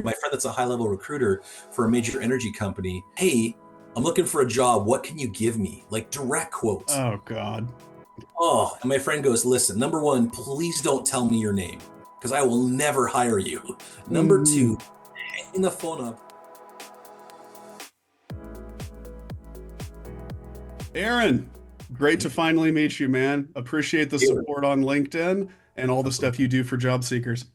my friend that's a high level recruiter for a major energy company. Hey, I'm looking for a job. What can you give me? Like direct quote. Oh God. Oh, and my friend goes, listen, number one, please don't tell me your name because I will never hire you. Number Mhm. two, hang the phone up. Aaron, great to finally meet you, man. Appreciate the Taylor. support on LinkedIn and all the Absolutely. stuff you do for job seekers.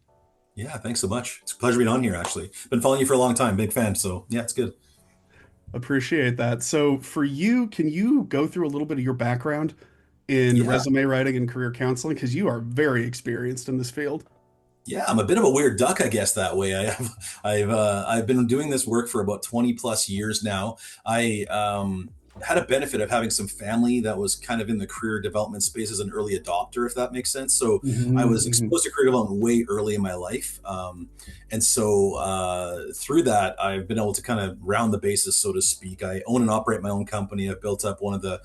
Yeah, thanks so much. It's a pleasure being on here, actually. Been following you for a long time. Big fan. So, yeah, it's good. Appreciate that. So, for you, can you go through a little bit of your background in Yeah. resume writing and career counseling? Because you are very experienced in this field. Yeah, I'm a bit of a weird duck, I guess, that way. I've been doing this work for about 20 plus years now. I had a benefit of having some family that was kind of in the career development space as an early adopter, if that makes sense. So I Hmm. was Hmm. exposed to career development way early in my life. And so through that, I've been able to kind of round the bases, so to speak. I own and operate my own company. I've built up one of the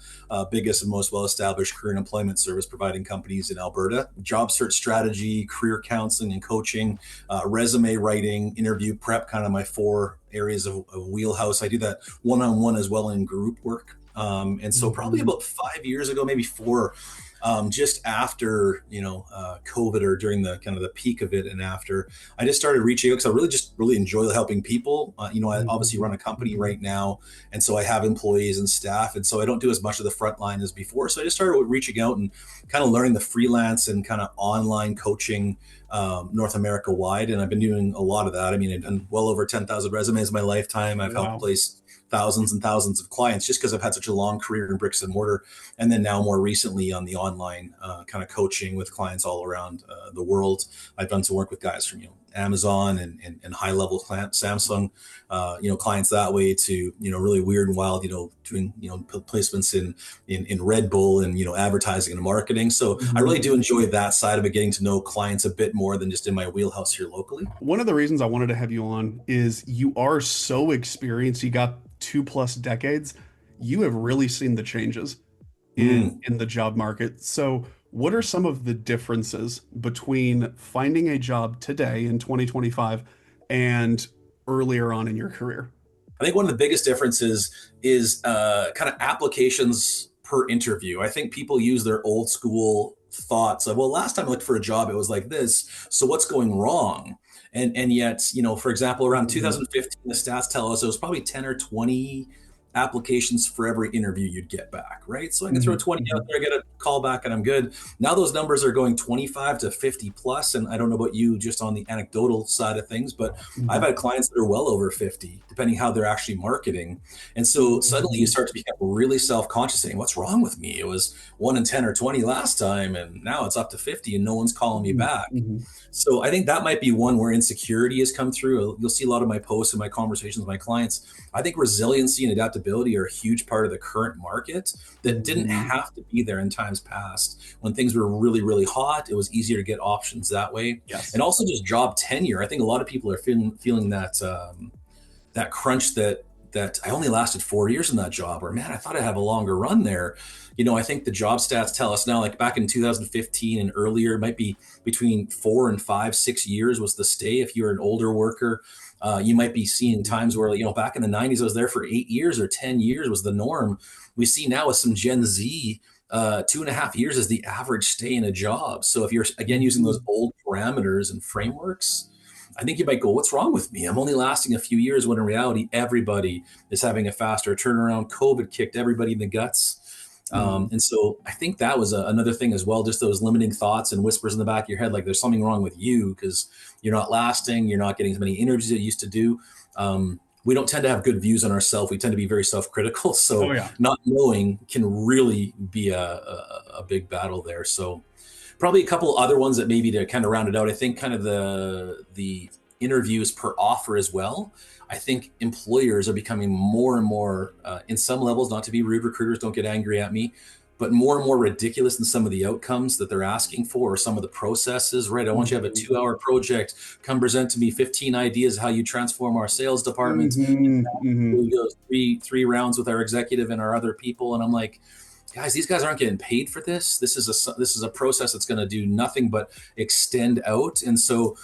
biggest and most well-established career and employment service providing companies in Alberta. Job search strategy, career counseling and coaching, resume writing, interview prep, kind of my four areas of wheelhouse. I do that one-on-one as well in group work. And so probably Hmm. about 5 years ago, maybe four, just after COVID or during the kind of the peak of it, and after I just started reaching out because I really just really enjoy helping people. I obviously run a company Hmm. right now, and so I have employees and staff, and so I don't do as much of the front line as before. So I just started reaching out and kind of learning the freelance and kind of online coaching North America wide, and I've been doing a lot of that. I mean, I've done well over 10,000 resumes in my lifetime. I've helped Wow. place thousands and thousands of clients just because I've had such a long career in bricks and mortar, and then now more recently on the online kind of coaching with clients all around the world. I've done some work with guys from Amazon and high level Samsung, clients that way, to really weird and wild, doing placements in Red Bull and advertising and marketing. So I really do Hmm. enjoy that side of it, getting to know clients a bit more than just in my wheelhouse here locally. One of the reasons I wanted to have you on is you are so experienced. You got 2+ decades. You have really seen the changes Mm. in the job market. So, what are some of the differences between finding a job today in 2025 and earlier on in your career? I think one of the biggest differences is kind of applications per interview. I think people use their old school thoughts of, well, last time I looked for a job, it was like this. So what's going wrong? And yet, for example, around Mhm. 2015, the stats tell us it was probably 10 or 20 applications for every interview you'd get back, right? So I can throw Mhm. 20 out Mhm. there, get a call back, and I'm good. Now those numbers are going 25 to 50 plus. And I don't know about you just on the anecdotal side of things, but I've Mhm. had clients that are well over 50, depending how they're actually marketing. And so suddenly you Mhm. start to become really self-conscious, saying, what's wrong with me? It was 1 in 10 or 20 last time, and now it's up to 50 and no one's calling me Mhm. back. Mhm. So I think that might be one where insecurity has come through. You'll see a lot of my posts and my conversations with my clients. I think resiliency and adaptability are a huge part of the current market that didn't Mhm. have to be there in times past. When things were really, really hot, it was easier to get options that way. Yes. And also just job tenure. I think a lot of people are feeling that that crunch that I only lasted 4 years in that job, or man, I thought I'd have a longer run there. I think the job stats tell us now, like back in 2015 and earlier, it might be between 4 and 5, 6 years was the stay. If you're an older worker, you might be seeing Mhm. times where, back in the 90s, I was there for 8 years or 10 years was the norm. We see now with some Gen Z, 2.5 years is the average stay in a job. So if you're, again, using those Mhm. old parameters and frameworks, I think you might go, what's wrong with me? I'm only lasting a few years, when in reality, everybody is having a faster turnaround. COVID kicked everybody in the guts. Mhm. And so I think that was another thing as well, just those limiting thoughts and whispers in the back of your head, like there's something wrong with you because you're not lasting, you're not getting as many interviews as you used to do. We don't tend to have good views on ourselves. We tend to be very self-critical. Oh So yeah. not knowing can really be a big battle there. So probably a couple other ones that maybe to kind of round it out. I think kind of the interviews per offer as well. I think employers are becoming more and more, in some levels, not to be rude, recruiters don't get angry at me, but more and more ridiculous in some of the outcomes that they're asking for, or some of the processes, right? I want you to have a Mhm. 2 hour project, come present to me 15 ideas how you transform our sales department. Mhm. Mhm. We go three rounds with our executive and our other people. And I'm like, guys, these guys aren't getting paid for this. This is a process that's going to do nothing but extend out. And so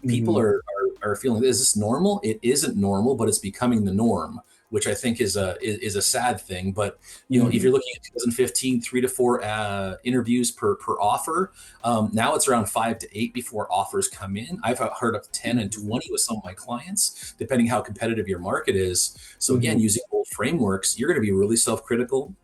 people Mhm. are feeling, is this normal? It isn't normal, but it's becoming the norm, which I think is a sad thing. But if Mhm. you're looking at 2015, 3 to 4 interviews per offer, now it's around 5 to 8 before offers come in. I've heard up to 10 and Mhm. 20 with some of my clients, depending how competitive your market is. So again, Mhm. using old frameworks, you're going to be really self-critical.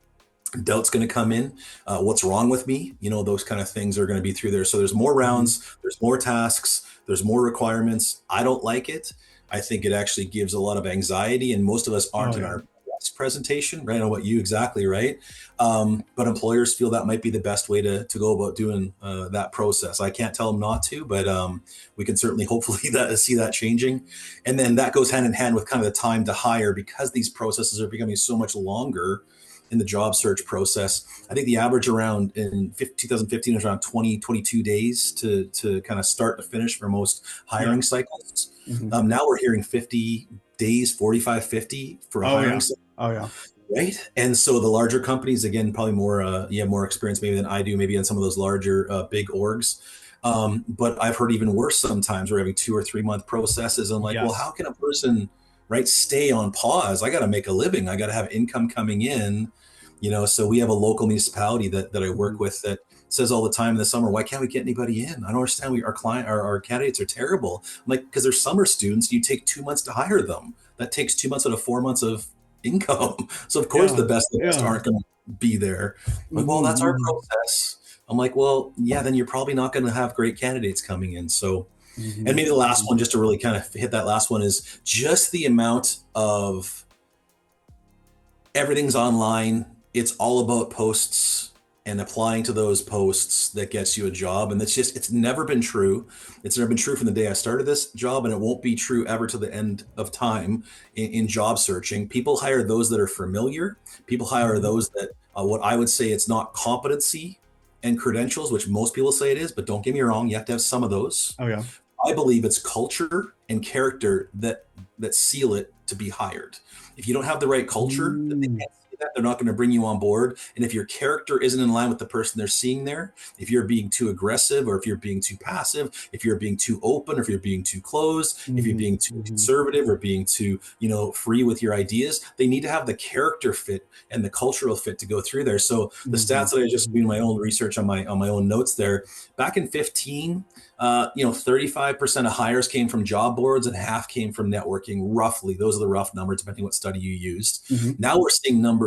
Doubt's going to come in. What's wrong with me? Those kind of things are going to be through there. So there's more Mhm. rounds, there's more tasks, there's more requirements. I don't like it. I think it actually gives a lot of anxiety, and most of us Oh aren't in yeah. our best presentation. Right? I know what you exactly right. But employers feel that might be the best way to go about doing that process. I can't tell them not to, but we can certainly hopefully see that changing. And then that goes hand in hand with kind of the time to hire, because these processes are becoming so much longer in the job search process. I think the average around in 2015 was around 20 22 days to kind of start to finish for most Yeah. hiring cycles. Mhm. Now we're hearing 50 days, 45, 50 for a Oh hiring yeah. cycle, Oh yeah. right? And so the larger companies, again, probably more, you have more experience maybe than I do, maybe in some of those larger big orgs. But I've heard even worse sometimes. We're having 2 or 3 month processes. And like, well, how Yes. can a person, right, stay on pause? I got to make a living. I got to have income coming in. So we have a local municipality that I work Mhm. with that says all the time in the summer, why can't we get anybody in? I don't understand. Our candidates are terrible. I'm like, because they're summer students. You take 2 months to hire them. That takes 2 months out of 4 months of income. So of course Yeah. the best Yeah. aren't going to be there. Like, well, Mhm. that's our Mhm. process. I'm like, well, yeah, then you're probably not going to have great candidates coming in. So, and Mhm. maybe the last Mhm. one, just to really kind of hit that last one, is just the amount of everything's online. It's all about posts and applying to those posts that gets you a job. And it's never been true. It's never been true from the day I started this job, and it won't be true ever to the end of time in job searching. People hire those that are familiar. People hire Mhm. those that, what I would say, it's not competency and credentials, which most people say it is, but don't get me wrong, you have to have some of those. Oh yeah. I believe it's culture and character that seal it to be hired. If you don't have the right culture, that they Mm. can't see that, they're not going to bring you on board. And if your character isn't in line with the person they're seeing there, if you're being too aggressive, or if you're being too passive, if you're being too open, or if you're being too closed, if you're Mhm. being too Mhm. conservative or being too, free with your ideas, they need to have the character fit and the cultural fit to go through there. So the Mhm. stats that I just Mhm. doing my own research on my own notes there, back in 15, 35% of hires came from job boards and half came from networking, roughly. Those are the rough numbers, depending what study you used. Mhm. Now we're seeing numbers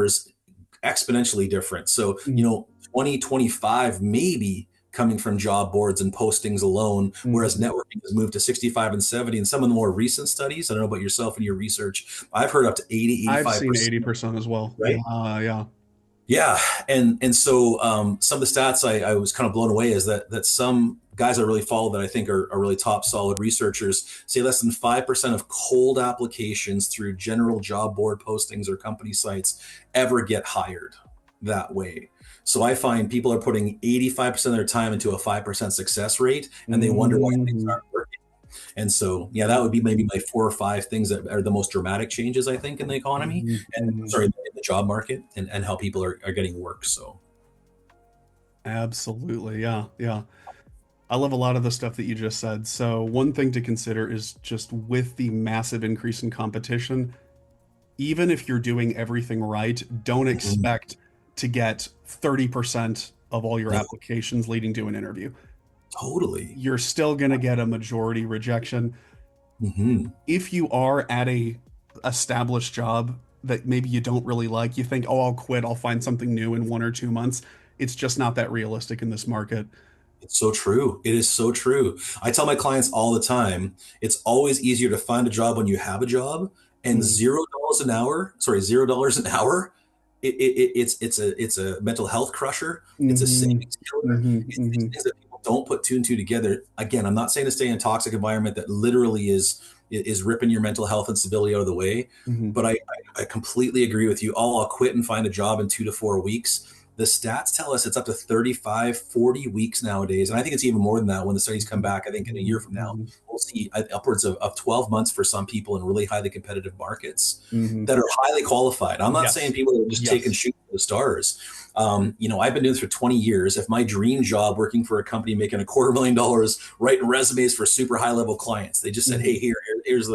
exponentially different. So, Mhm. 2025 maybe coming from job boards and postings alone, whereas Mhm. networking has moved to 65 and 70. And some of the more recent studies, I don't know about yourself and your research, I've heard up to 80, I've seen 85%, 80% as well. Yeah. right? Yeah. Yeah, and so some of the stats I was kind of blown away is that some guys I really follow that I think are really top solid researchers say less than 5% of cold applications through general job board postings or company sites ever get hired that way. So I find people are putting 85% of their time into a 5% success rate, and they wonder why things Mhm. aren't working. And so, yeah, that would be maybe my 4 or 5 things that are the most dramatic changes, I think, in the economy, Mhm. and Mhm. sorry, in the job market, and how people are getting work. So, Absolutely. Yeah. Yeah. I love a lot of the stuff that you just said. So, one thing to consider is just with the massive increase in competition, even if you're doing everything right, don't mhm, expect to get 30% of all your no, applications leading to an interview. totally. You're still going to get a majority rejection. Hmm. If you are at a established job that maybe you don't really like, you think, "Oh, I'll quit, I'll find something new in 1 or 2 months." It's just not that realistic in this market. It's so true. It is so true. I tell my clients all the time, it's always easier to find a job when you have a job, and Mhm. $0 an hour, sorry, $0 an hour. It's a mental health crusher. It's a Mhm. savings killer. Mhm. It's these Mhm. things that people don't put two and two together. Again, I'm not saying to stay in a toxic environment that literally is ripping your mental health and stability out of the way, Mhm. but I completely agree with you. I'll quit and find a job in 2 to 4 weeks. The stats tell us it's up to 35, 40 weeks nowadays. And I think it's even more than that when the studies come Mhm. back. I think in a year Mhm. from now, Mhm. we'll see upwards of 12 months for some people in really highly competitive markets Mhm. that are highly qualified. I'm not saying Yes. people that are just taking Yes. shoot the stars. I've been doing this for 20 years. If my dream job working for a company making $250,000 writing resumes for super high level clients, they just said, Mm-hmm. hey, here's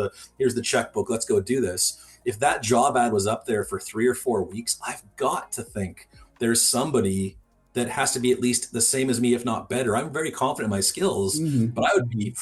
the checkbook. Let's go do this. If that job ad was up there for 3 or 4 weeks, I've got to think there's somebody that has to be at least the same as me, if not better. I'm very confident in my skills, but I would Mm-hmm. be,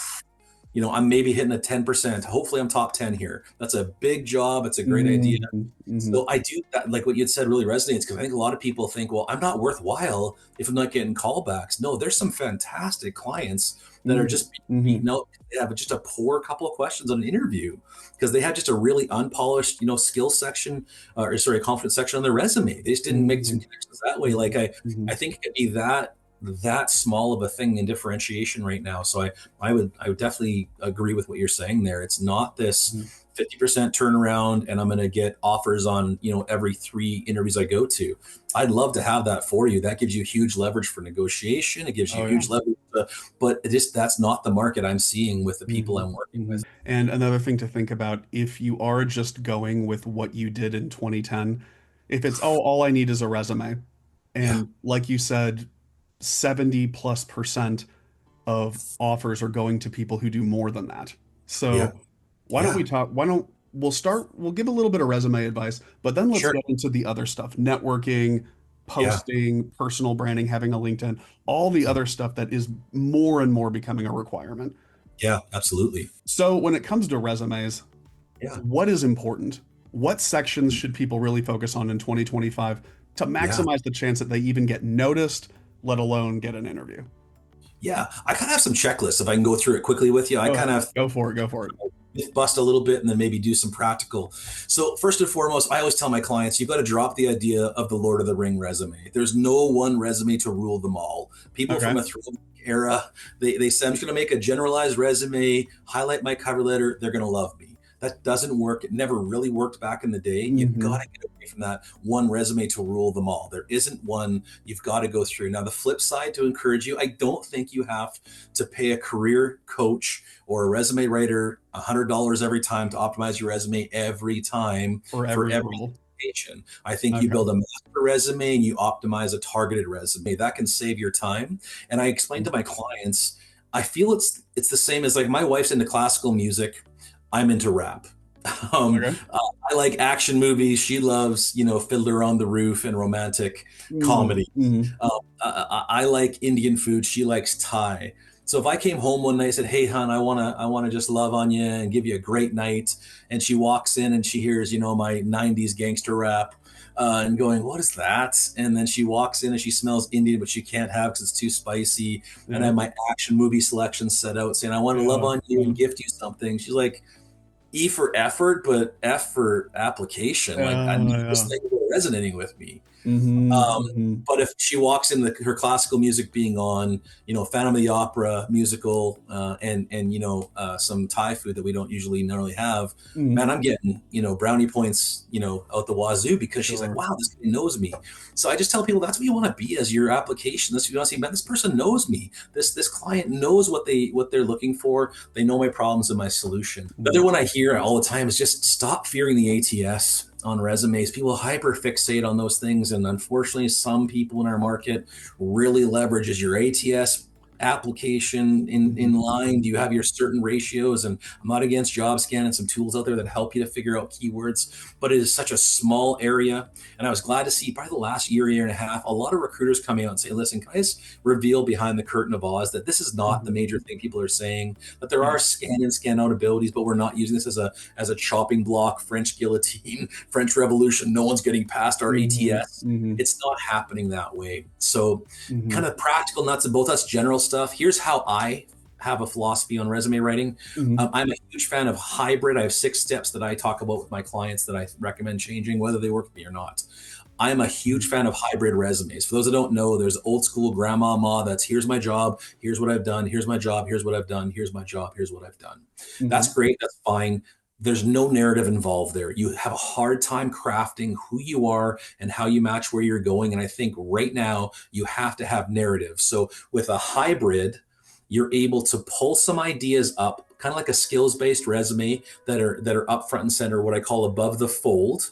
I'm maybe hitting a 10%. Hopefully I'm top 10 here. That's a big job. It's a great idea. Mm-hmm. Mm-hmm. So I do that, like what you had said really resonates, because I think a lot of people think, well, I'm not worthwhile if I'm not getting callbacks. No, there's some fantastic clients that are just Mm-hmm. beaten out. They have just a poor couple of questions on an interview because they had just a really unpolished, skill section, or sorry, confidence section on their resume. They just didn't make Mm-hmm. some connections that way. Mm-hmm. Like I, Mm-hmm. I think it could be that small of a thing in differentiation right now. So I would definitely agree with what you're saying there. It's not this Mm-hmm. 50% turnaround and I'm going to get offers on, every 3 interviews I go to. I'd love to have that for you. That gives you huge leverage for negotiation. It gives you Oh yeah. huge leverage, but that's not the market I'm seeing with the people Mm-hmm. I'm working Mm-hmm. with. And another thing to think about, if you are just going with what you did in 2010, if it's, oh, all I need is a resume, Yeah. and like you said, 70+% of offers are going to people who do more than that. Yeah. So why don't Yeah. we talk? Why don't we'll give a little bit of resume advice, but then let's Sure. get into the other stuff, networking, Yeah. posting, personal branding, having a LinkedIn, all the other stuff that is more and more becoming a requirement. Yeah. Absolutely. So when it comes to resumes, Yeah. what is important? What sections should people really focus on in 2025 to Yeah. maximize the chance that they even get noticed, let alone get an interview? Yeah. I kind of have some checklists if I can go through it quickly with you. I Oh, kind of go for it, go for it. myth bust a little bit and then maybe do some practical. So first and foremost, I always tell my clients, you've got to drop the idea of the Lord of the Ring resume. There's no one resume to rule them all. People Okay. from a throwback era, they say, I'm just going to make a generalized resume, highlight my cover letter. They're going to love me. That doesn't work. It never really worked back in the day. You've got Hmm. to get away from that one resume to rule them all. There isn't one you've got to go through. Now, the flip side to encourage you, I don't think you have to pay a career coach or a resume writer $100 every time to optimize your resume every time For for every every role. application. I think you Okay. build a master resume and you optimize a targeted resume. That can save your time. And I explain to my clients, I feel it's the same as, like, my wife's into classical music. I'm into rap. Um, Okay. uh, I like action movies. She loves, Fiddler on the Roof and romantic Hmm. comedy. Hmm. I like Indian food. She likes Thai. So if I came home one night and said, "Hey, hon, I wanna just love on you and give you a great night," and she walks in and she hears, my '90s gangster rap, and going, "What is that?" And then she walks in and she smells Indian, but she can't have because it's too spicy. And I Yeah. have my action movie selection set out, saying, "I want to love Yeah. on you Yeah. and gift you something." She's like, E for effort, but F for application. Like, I need this Yeah. thing resonating with me. Hmm. Um, Hmm. but if she walks in, her classical music being on, Phantom of the Opera musical, and some Thai food that we don't usually normally have, Hmm. man, I'm getting, brownie points, out the wazoo, because she's like, Sure. wow, this guy knows me. So I just tell people that's what you want to be as your application. This, you want to see, man, this person knows me. This client knows what they're looking for. They know my problems and my solution. The other one I hear all the time is just stop fearing the ATS on resumes. People hyper fixate on those things, and unfortunately, some people in our market really leverages your ATS application in Hmm. line. Do you have your certain ratios? And I'm not against job scan and some tools out there that help you to figure out keywords, but it is such a small area. And I was glad to see, probably the last year and a half, a lot of recruiters coming out and say, listen, can I just reveal behind the curtain of Oz that this is not the Hmm. major thing people are saying, that there Yeah. are scan and scan out abilities, but we're not using this as a chopping block, French guillotine, French Revolution. No one's getting past our Hmm. ATS. Hmm. It's not happening that way. So, Hmm. kind of practical nuts and bolts. That's general stuff. Here's how I have a philosophy on resume writing. Hmm. I'm a huge fan of hybrid. I have 6 steps that I talk about with my clients that I recommend changing, whether they work for me or not. I'm a huge fan of hybrid resumes. For those that don't know, there's old school grandma ma that's, here's my job, here's what I've done, here's my job, here's what I've done, here's my job, here's what I've done. That's Hmm. great, that's fine. There's no narrative involved there. You have a hard time crafting who you are and how you match where you're going. And I think right now you have to have narrative. So with a hybrid, you're able to pull some ideas up, kind of like a skills-based resume, that are up front and center, what I call above the fold,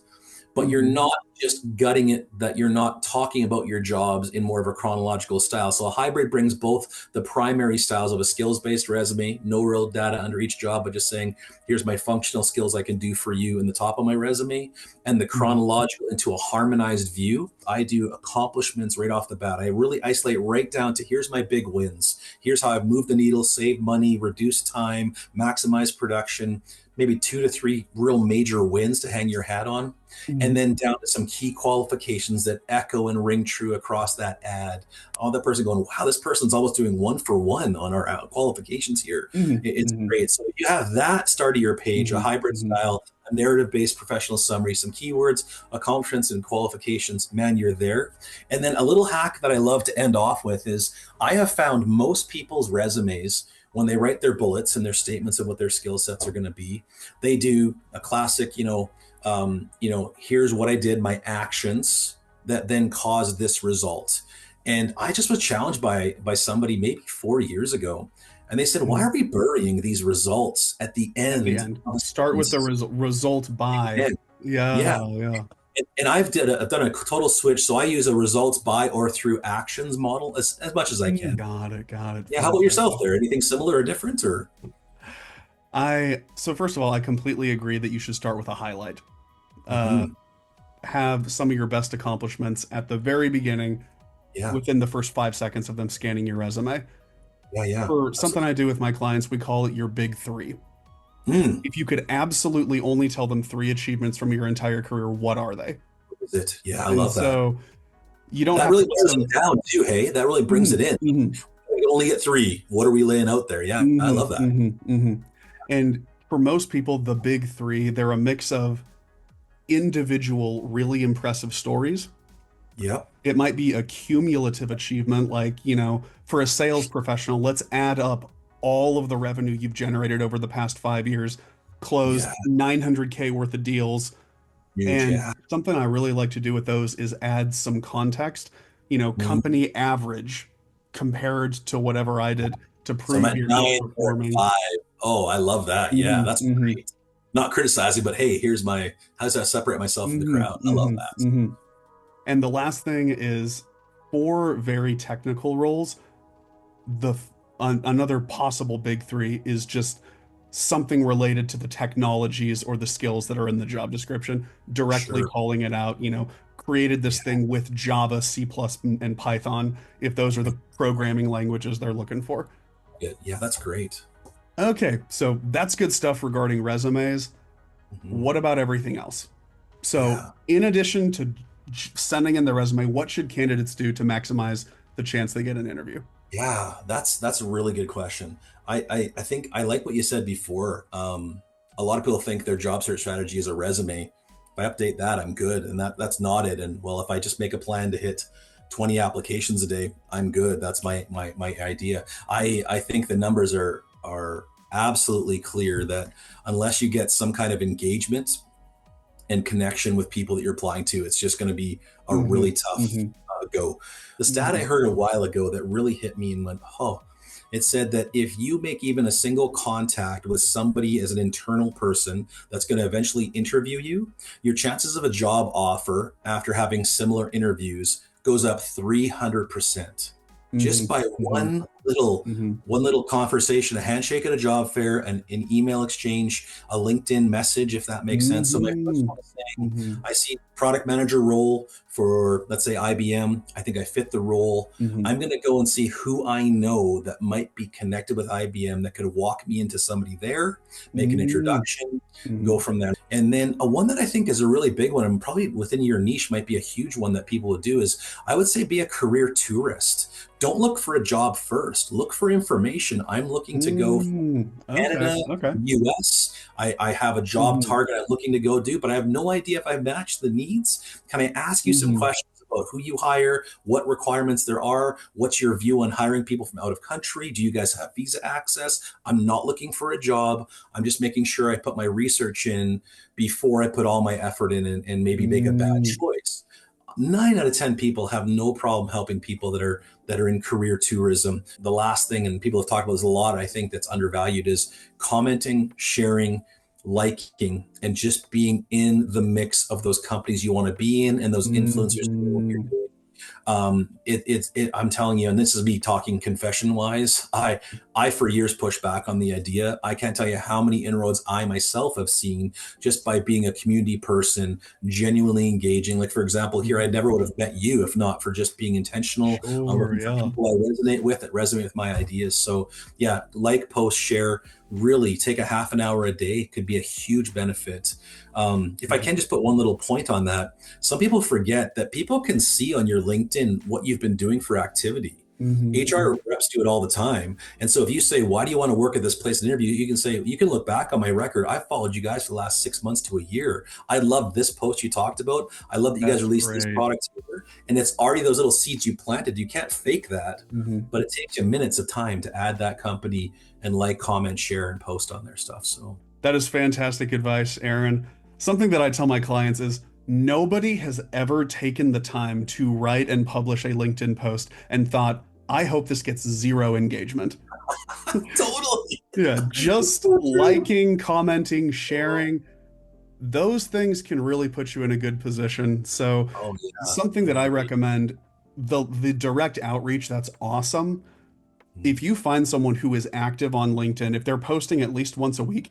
but you're Hmm. not just gutting it that you're not talking about your jobs in more of a chronological style. So a hybrid brings both the primary styles of a skills-based resume, no real data under each job, but just saying, here's my functional skills I can do for you in the top of my resume, and the Mhm. chronological into a harmonized view. I do accomplishments right off the bat. I really isolate right down to here's my big wins. Here's how I've moved the needle, saved money, reduced time, maximized production, maybe 2 to 3 real major wins to hang your hat on, and Mhm. then down to some key qualifications that echo and ring true across that ad. All that person going, wow, this person's almost doing 1 for 1 on our qualifications here. Mhm. It's Mhm. great. So you have that start of your page, a Mhm. hybrid Mhm. style, a narrative-based professional summary, some keywords, accomplishments, and qualifications. Man, you're there. And then a little hack that I love to end off with is I have found most people's resumes when they write their bullets and their statements of what their skill sets are going to be, they do a classic, here's what I did, my actions that then caused this result. And I just was challenged by somebody maybe 4 years ago, and they said, "Why Mhm. are we burying these results at the At the end end, of start with the sentences?" result by. And yeah, Yeah, yeah. and I've done a total switch, so I use a results by or through actions model as much as I Mm, can. got it, got it. Yeah, how about yourself? Fantastic. There, anything similar or different, or? So first of all, I completely agree that you should start with a highlight. Uh, Hmm. have some of your best accomplishments at the very beginning, Yeah, within the first 5 seconds of them scanning your resume. yeah, yeah. For something Absolutely. I do with my clients, we call it your big three. Mm, If you could absolutely only tell them three achievements from your entire career, what are they? what is it? Yeah, I And love that. so you don't That have really to list narrows them. it down too, hey? That really brings it Mhm, in. mhm, We can only get three. What are we laying out there? Yeah, I love mhm, that. mhm, mhm. And for most people, the big three, they're a mix of individual, really impressive stories. Yep. It might be a cumulative achievement, like, for a sales professional, let's add up all of the revenue you've generated over the past 5 years, closed Yeah. 900K worth of deals. Huge. And Yeah. something I really like to do with those is add some context, Mhm. company average compared to whatever I did to So I'm prove at you're 9 or at outperforming. 5. Oh, I love that. Yeah, Hmm. that's Hmm. great. Not criticizing, but hey, how does that separate myself from the Hmm. crowd? I love Hmm. that. Hmm. And the last thing is for very technical roles, another possible big three is just something related to the technologies or the skills that are in the job description, directly Sure. calling it out, created this Yeah. thing with Java, C++, and Python, if those are the programming languages they're looking for. Yeah, that's great. Okay, so that's good stuff regarding resumes. Mhm. What about everything else? So, Yeah. in addition to sending in the resume, what should candidates do to maximize the chance they get an interview? Yeah, that's a really good question. I think I like what you said before. A lot of people think their job search strategy is a resume. If I update that, I'm good, and that's not it. And well, if I just make a plan to hit 20 applications a day, I'm good. That's my idea. I think the numbers are absolutely clear that unless you get some kind of engagement and connection with people that you're applying to, it's just going to be a Hmm. really tough Hmm. go. The stat I Hmm. heard a while ago that really hit me and went, oh, it said that if you make even a single contact with somebody as an internal person that's going to eventually interview you, your chances of a job offer after having similar interviews goes up 300% just Hmm. by Hmm. Hmm. one little conversation, a handshake at a job fair, an email exchange, a LinkedIn message, if that makes sense. So my first Hmm. one is saying, Hmm. I see product manager role for, let's say, IBM. I think I fit the role. Hmm. I'm going to go and see who I know that might be connected with IBM that could walk me into somebody there, make an Hmm. introduction, Hmm. go from there. And then a one that I think is a really big one, and probably within your niche might be a huge one that people would do, is I would say be a career tourist. Don't look for a job first. Look for information. I'm looking to go from Okay. Canada, Okay. US. I have a job Hmm. target I'm looking to go do, but I have no idea if I've matched the needs. Can I ask you some Hmm. questions about who you hire, what requirements there are? What's your view on hiring people from out of country? Do you guys have visa access? I'm not looking for a job. I'm just making sure I put my research in before I put all my effort in and maybe make a bad Hmm. choice. 9 out of 10 people have no problem helping people that are in career tourism. The last thing, and people have talked about this a lot, I think that's undervalued, is commenting, sharing, liking, and just being in the mix of those companies you want to be in and those influencers doing what you're Mhm. doing. I'm telling you, and this is me talking confession wise. I for years pushed back on the idea. I can't tell you how many inroads I myself have seen just by being a community person, genuinely engaging. Like for example, here I Mhm. never would have met you if not for just being intentional on Sure, looking for yeah. people I resonate with, that resonate with my ideas. So yeah, like, post, share. Really take a half an hour a day could be a huge benefit. If I Yeah. can just put one little point on that, some people forget that people can see on your LinkedIn what you've been doing for activity. Mhm, HR reps do it all the time. And so if you say, why do you want to work at this place and interview? You can say, you can look back on my record. I followed you guys for the last 6 months to a year. I love this post you talked about. I love that you guys that's released this great. product here. And it's already those little seeds you planted. You can't fake that, Mhm. but it takes you minutes of time to add that company and like, comment, share, and post on their stuff. So That is fantastic advice, Aaron. Something that I tell my clients is nobody has ever taken the time to write and publish a LinkedIn post and thought, I hope this gets zero engagement. totally. Yeah, It's just so true. liking, commenting, sharing, those things can really put you in a good position. So, Oh yeah, something I that I agree. recommend, the direct outreach, that's awesome. Mhm. If you find someone who is active on LinkedIn, if they're posting at least once a week,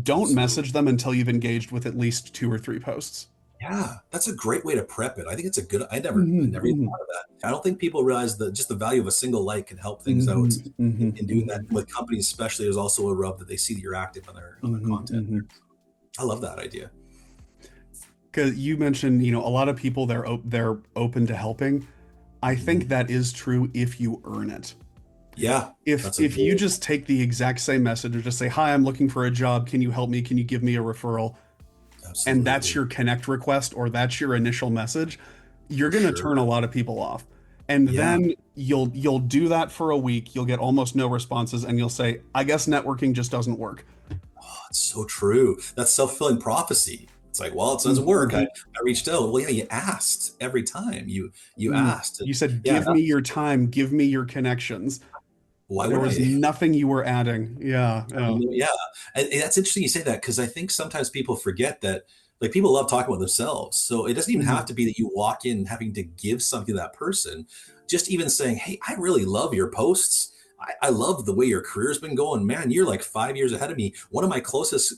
don't Absolutely. message them until you've engaged with at least 2 or 3 posts. Yeah, that's a great way to prep it. I think it's a good. I Hmm. never even thought of that. I don't think people realize that just the value of a single like can help things out. Hmm. Hmm. In doing that Hmm. with companies, especially, there's also a rub that they see that you're active on their Hmm. content. Hmm. I love that idea. Because you mentioned, a lot of people they're open to helping. I think Mhm. that is true if you earn it. Yeah, if that's a if you very just take the exact same message or just say, "Hi, I'm looking for a job. Can you help me? Can you give me a referral?" and that's absolutely your connect request or that's your initial message, you're for going to sure. turn a lot of people off. And Yeah, then you'll do that for a week, you'll get almost no responses and you'll say, "I guess networking just doesn't work." that's so true. That's self-fulfilling prophecy. It's like, well, it doesn't work. Mhm. I reached out. Well, yeah, you asked every time. You Mm. asked, and You said, yeah, "Give me that's your time, give me your connections." why There would was I? nothing you were adding. Yeah, yeah. Yeah, and that's interesting you say that because I think sometimes people forget that, like, people love talking about themselves. So it doesn't even have Mhm. to be that you walk in having to give something to that person. Just even saying, "Hey, I really love your posts. I love the way your career's been going. Man, you're like 5 years ahead of me." One of my closest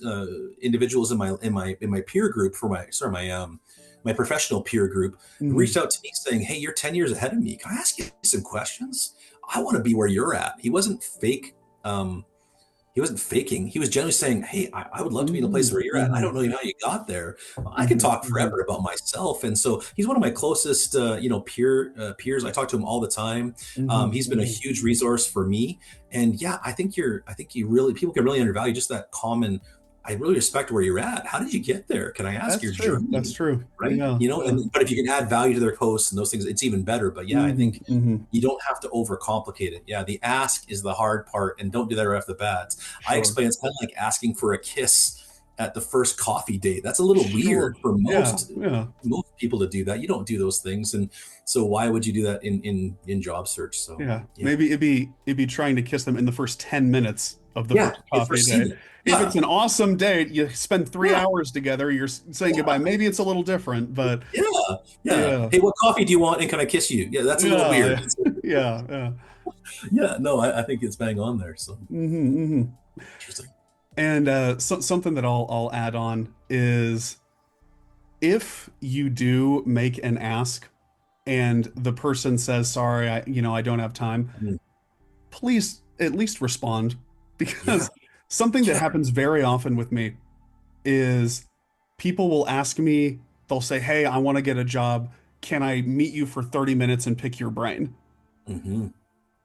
individuals in my peer group for my professional peer group reached Mhm. out to me saying, "Hey, you're 10 years ahead of me. Can I ask you some questions? I want to be where you're at." He wasn't fake. He wasn't faking. He was generally saying, "Hey, I would love to be in a place Mhm. where you're at. I Mhm. don't really know how you got there. I can Mhm. talk Mhm. forever about myself." And so he's one of my closest, peers. I talk to him all the time. Mhm. He's been a Mhm. huge resource for me. And yeah, I think you really, people can really undervalue just that common. I really respect where you're at. How did you get there? Can I ask That's your true. That's journey? true. Right? Yeah, yeah. But if you can add value to their posts and those things, it's even better. But yeah, I Mhm. think Mhm. you don't have to overcomplicate it. Yeah, the ask is the hard part, and don't do that right off the bat. I Sure. explain it's kind of like asking for a kiss at the first coffee date. That's a little Sure. weird for Yeah, yeah, most people to do that. You don't do those things, and so why would you do that in job search? So yeah. yeah, Maybe it'd be trying to kiss them in the first 10 minutes of the yeah, first you coffee foresee date. that. If it's Yeah, an awesome date, you spend three yeah, hours together, you're saying goodbye. yeah, Maybe it's a little different, but yeah, yeah. yeah. Hey, what coffee do you want, and can I kiss you? Yeah, that's a little weird. Yeah, yeah, yeah. Yeah, no, I think it's bang on there. So Hmm. Hmm. interesting. And something that I'll add on is if you do make an ask and the person says, "Sorry, I don't have time," Mm, please at least respond yeah, because something that yeah. happens very often with me is people will ask me, they'll say, "Hey, I want to get a job. Can I meet you for 30 minutes and pick your brain?" Hmm.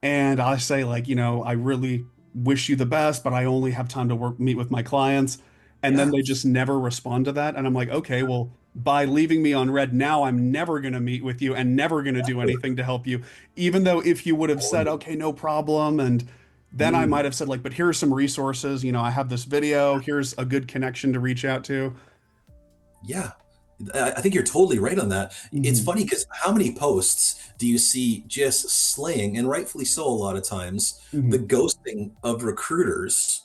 And I say, like, I really wish you the best, but I only have time to meet with my clients. And then Yeah. they just never respond to that. And I'm like, okay, well, by leaving me on red now, I'm never going to meet with you and never going to do anything to help you. Even though if you would have said, Totally. okay, no problem. And then I might Mm. have said, like, but here are some resources. I have this video. Here's a good connection to reach out to. Yeah, I think you're totally right on that. It's Hmm. funny because how many posts do you see just slaying, and rightfully so, a lot of times, the Hmm. ghosting of recruiters,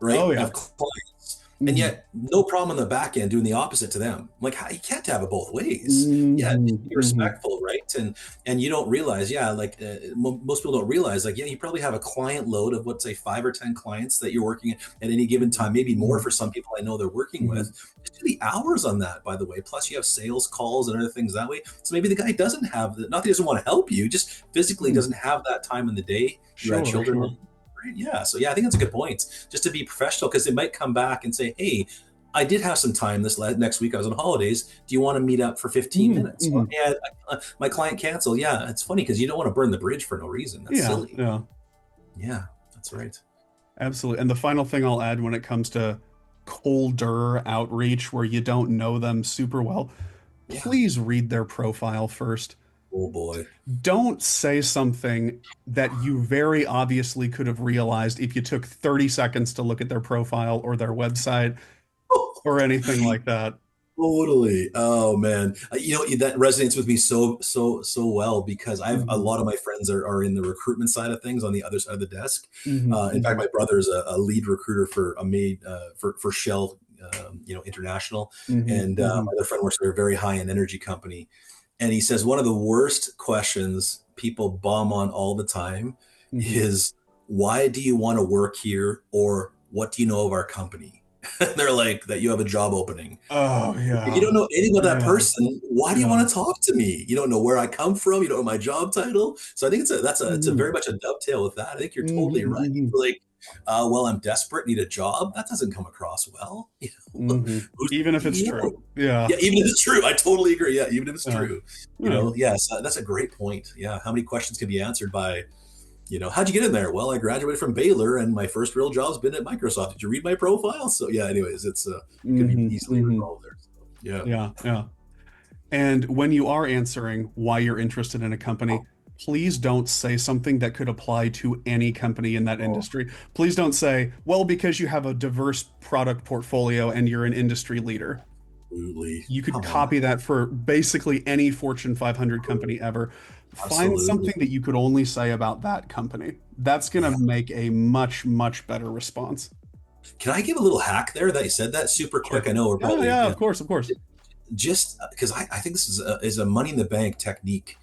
right? Oh, yeah. Of clients. and Mhm. yet no problem on the back end doing the opposite to them. Like, how, you can't have it both ways. Yeah, just Mhm. be Mhm. respectful, right? And you don't realize, yeah, like most people don't realize, like, yeah, you probably have a client load of, let's say, 5 or 10 clients that you're working at any given time, maybe more Mhm. for some people I know they're working with. Mhm. Just do the hours on that, by the way. Plus, you have sales calls and other things that way. So maybe the guy doesn't have the, not that he doesn't want to help you, just physically Mhm. doesn't have that time in the day. You had Sure, children. sure. Right? Yeah. So yeah, I think that's a good point. Just to be professional, because they might come back and say, "Hey, I did have some time this next week. I was on holidays. Do you want to meet up for 15 Mhm. minutes?" Well, Mhm. yeah, my client canceled. Yeah, it's funny because you don't want to burn the bridge for no reason. That's Yeah, silly. yeah, Yeah, that's right. absolutely. And the final thing I'll add when it comes to colder outreach where you don't know them super well, Yeah. please read their profile first. Oh boy. Don't say something that you very obviously could have realized if you took 30 seconds to look at their profile or their website or anything like that. Totally. Oh man. That resonates with me so well because I've a Mhm. lot of my friends are in the recruitment side of things on the other side of the desk. Mhm. In fact, Mhm. my brother is a lead recruiter for a made for Shell, International, Mhm. and my Mhm. other friend works for a very high end energy company, and he says one of the worst questions people bomb on all the time Mhm. is, "Why do you want to work here?" or "What do you know of our company?" They're like, that you have a job opening. Oh If you yeah. don't know anything about that Yeah. person, why do you Yeah. want to talk to me? You don't know where I come from. You don't know my job title. So I think it's a very Mhm. much a dovetail with that. I think you're totally Mhm. right. Mhm. You're like, well, I'm desperate, need a job. That doesn't come across well. Mhm. Who's Even if it's you true. know, Yeah. yeah, even if it's true, I totally agree. Yeah, even if it's Yeah. true, Yeah. yes, that's a great point. Yeah, how many questions can be answered by, how'd you get in there? Well, I graduated from Baylor, and my first real job's been at Microsoft. Did you read my profile? So yeah, anyways, it can be Mhm. easily Mhm. resolved there. So, yeah. Yeah. Yeah. And when you are answering why you're interested in a company, please don't say something that could apply to any company in that Oh, industry. Please don't say, well, because you have a diverse product portfolio and you're an industry leader. absolutely. You could Come on. copy that for basically any Fortune 500 company ever. Find Absolutely. something that you could only say about that company. That's going to Yeah. make a much, much better response. Can I give a little hack there that you said that super quick? Sure. I know we're Yeah, probably, yeah, of course, of course. just because I think this is a money in the bank technique.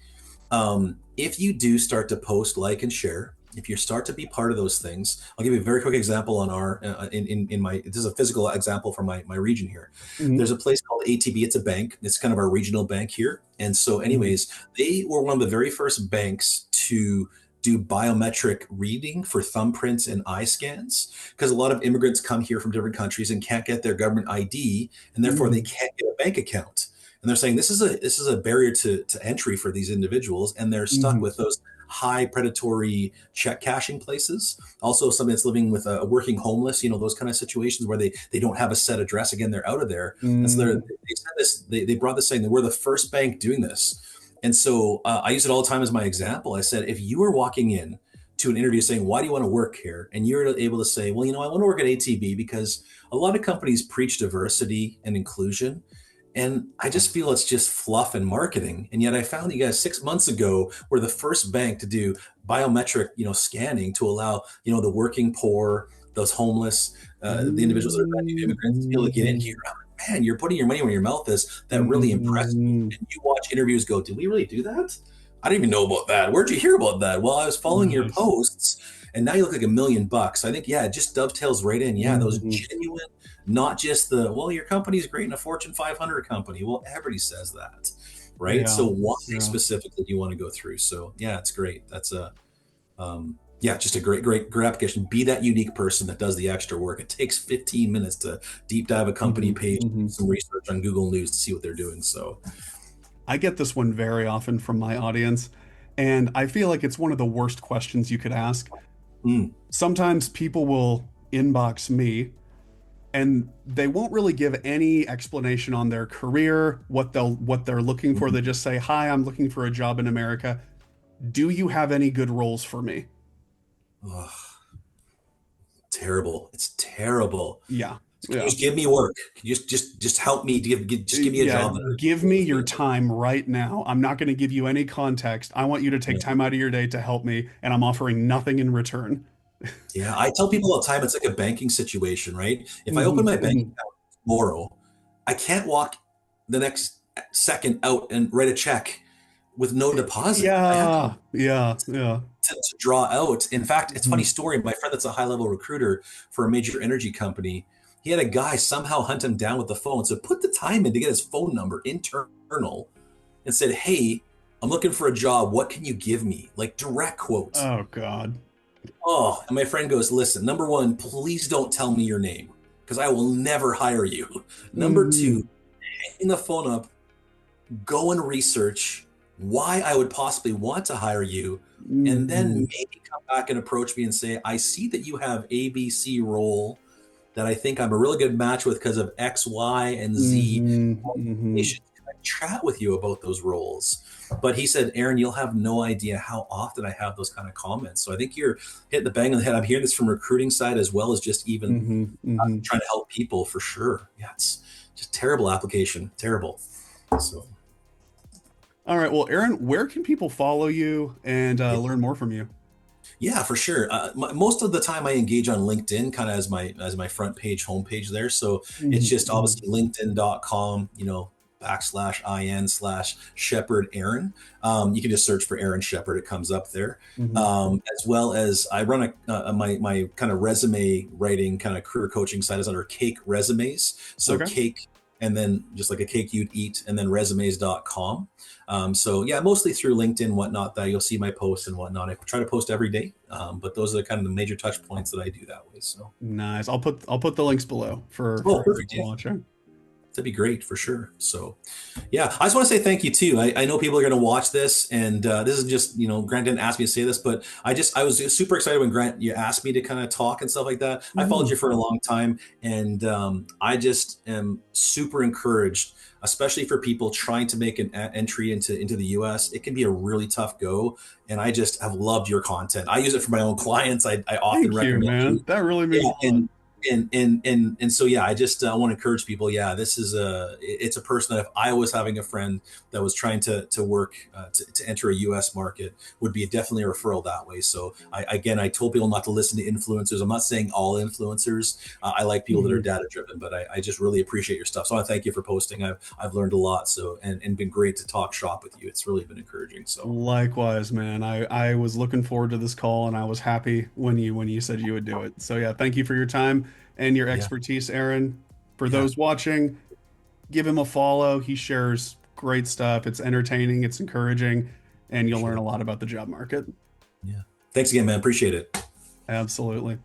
If you do start to post, like, and share, if you start to be part of those things, I'll give you a very quick example on our in my this is a physical example from my region here. Mhm. There's a place called ATB. It's a bank. It's kind of our regional bank here. And so, Mhm. anyways, they were one of the very first banks to do biometric reading for thumbprints and eye scans because a lot of immigrants come here from different countries and can't get their government ID, and therefore they Mhm. can't get a bank account, and they're saying this is a barrier to entry for these individuals, and they're stuck Mhm. with those high predatory check cashing places. Also, somebody that's living with a working homeless, those kind of situations where they don't have a set address. Again, they're out of there, and so Mhm. they said this. They brought this saying that we're the first bank doing this, and so I use it all the time as my example. I said, if you were walking in to an interview saying, "Why do you want to work here?" and you're able to say, "Well, I want to work at ATB because a lot of companies preach diversity and inclusion, and I just feel it's just fluff and marketing." And yet I found you guys 6 months ago were the first bank to do biometric, scanning to allow, the working poor, those homeless, the individuals that are brand new immigrants to be able to get in here. Mhm. Man, you're putting your money where your mouth is. That really impressed me. Mhm. And you watch interviews go, did we really do that? I didn't even know about that. Where'd you hear about that? Well, I was following your Nice. posts, and now you look like $1 million. I think, yeah, it just dovetails right in. Yeah, those Mhm. genuine, not just the, well, your company's great in a Fortune 500 company. Well, everybody says that, right? Yeah. So why Yeah. specifically do you want to go through? So yeah, it's great. Yeah, just a great application. Be that unique person that does the extra work. It takes 15 minutes to deep dive a company Mhm. page, do Mhm. some research on Google News to see what they're doing. So, I get this one very often from my audience, and I feel like it's one of the worst questions you could ask. mm, Sometimes people will inbox me and they won't really give any explanation on their career, what they're looking for. mm, They just say, "Hi, I'm looking for a job in America. Do you have any good roles for me?" ugh, terrible. It's terrible. Yeah. Can you Yeah. just give me work? Can you just help me? Just give me a Yeah, job that I give can me do your for time right now. I'm not going to give you any context. I want you to take you. time out of your day to help me, and I'm offering nothing in return. Yeah, I tell people all the time it's like a banking situation, right? If I open Hmm. my bank Hmm. account tomorrow, I can't walk the next second out and write a check with no deposit. I have Yeah, yeah, yeah. to draw out. In fact, it's a funny Hmm. story. My friend that's a high level recruiter for a major energy company, he had a guy somehow hunt him down with the phone. So put the time in to get his phone number internal and said, "Hey, I'm looking for a job. What can you give me?" Like direct quote. Oh God. Oh, and my friend goes, "Listen, number one, please don't tell me your name because I will never hire you. Number two, Hmm. hang the phone up, go and research why I would possibly want to hire you, and then Hmm. maybe come back and approach me and say, I see that you have ABC role that I think I'm a really good match with because of X, Y, and Z Hmm. Hmm. qualifications. Can I chat with you about those roles?" But he said, "Aaron, you'll have no idea how often I have those kind of comments. So I think you're hitting the bang on the head. I'm hearing this from recruiting side as well as just even Hmm. Hmm. trying to help people for sure. Yeah, it's just terrible application, terrible. So All right. Well, Aaron, where can people follow you and yeah. learn more from you? Yeah, for sure. Most of the time, I engage on LinkedIn, kind of as my front page, homepage there. So it's Hmm. just Hmm. obviously LinkedIn.com, /IN/ Shepherd Aaron. You can just search for Aaron Shepherd; it comes up there. Hmm. As well as I run my kind of resume writing kind of career coaching site is under Cake Resumes. So Okay. cake and then just like a cake you'd eat, and then resumes.com. So yeah, mostly through LinkedIn, whatnot, that you'll see my posts and whatnot. I try to post every day, but those are kind of the major touch points that I do that way. So, Nice. I'll put the links below oh, for perfect. everyone Yeah, watching. that'd be great for sure. So, yeah, I just want to say thank you too. I know people are going to watch this, and this is just Grant didn't ask me to say this, but I was super excited when Grant you asked me to kind of talk and stuff like that. I followed Hmm. you for a long time, and I just am super encouraged, especially for people trying to make an entry into the U.S. It can be a really tough go, and I just have loved your content. I use it for my own clients. I often Thank you, recommend you. man. That really means Yeah, a lot. and so yeah, I just want to encourage people. Yeah, this is it's a person that if I was having a friend that was trying to work to enter a U.S. market, would be definitely a referral that way. So I told people not to listen to influencers. I'm not saying all influencers. I like people that are Mhm. data driven, but I just really appreciate your stuff. So I want to thank you for posting. I've learned a lot. So and been great to talk shop with you. It's really been encouraging. So Likewise, man. I was looking forward to this call and I was happy when you said you would do it. So yeah, thank you for your time and your yeah, expertise, Aaron. For yeah, those watching, give him a follow. He shares great stuff. It's entertaining, it's encouraging, and for you'll learn sure. a lot about the job market. Yeah. Thanks again, man. Appreciate it. Absolutely.